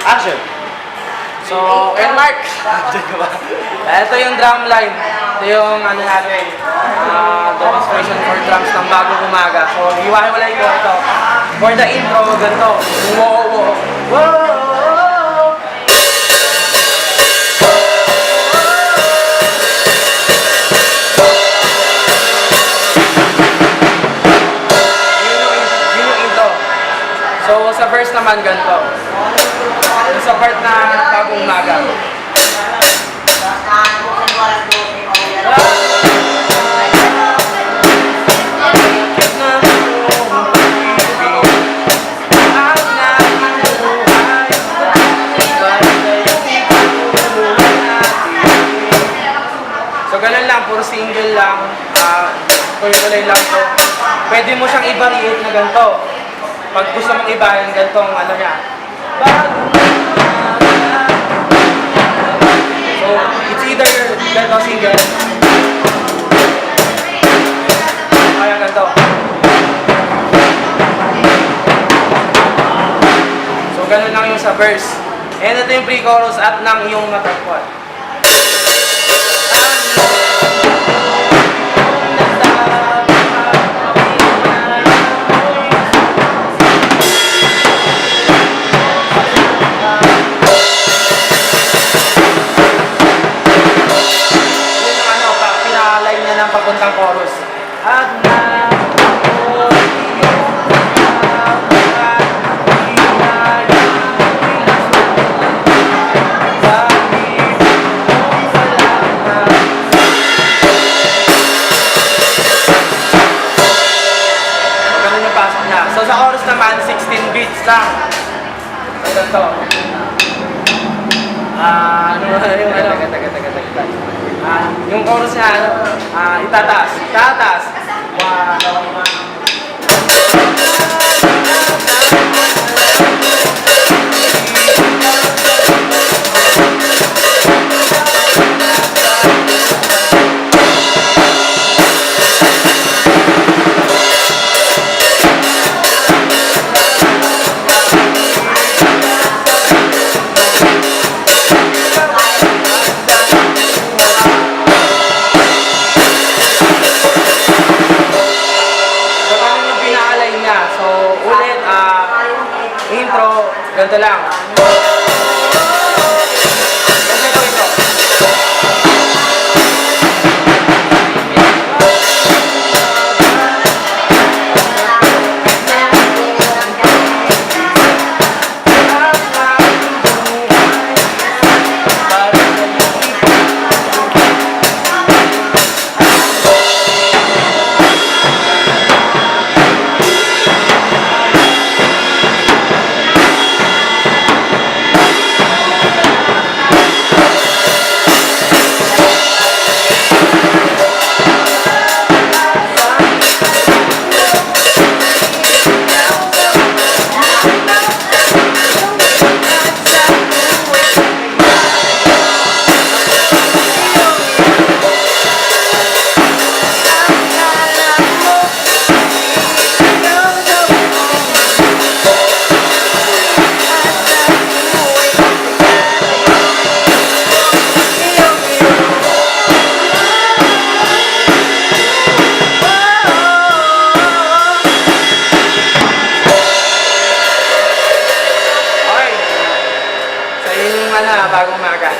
Action! So, and Mark, ito yung drum line. Ito yung ano natin, demonstration for drums ng bagong umaga. So, hiwa-hiwalay ko ito. For the intro, ganito. Wow, wow, wow. Yun yung intro. So, sa verse naman, ganito. Sa part na bagong umaga. So ganun lang, puro single lang, kulay lang to. Pwede mo siyang i-variate na ganito. Pag gusto mong ibahin, ganito ang ano niya. So, it's either ganito single, kaya ganito. So, ganun lang yung sa verse. And ito yung pre-chorus at nang yung natagpuan. Papuntang chorus. At ganun yung pasok niya. So sa chorus naman, 16 beats lang. So ganito. Yung chorus niya, itataas. Itataas. Intro, ganito lang. Bagong umaga.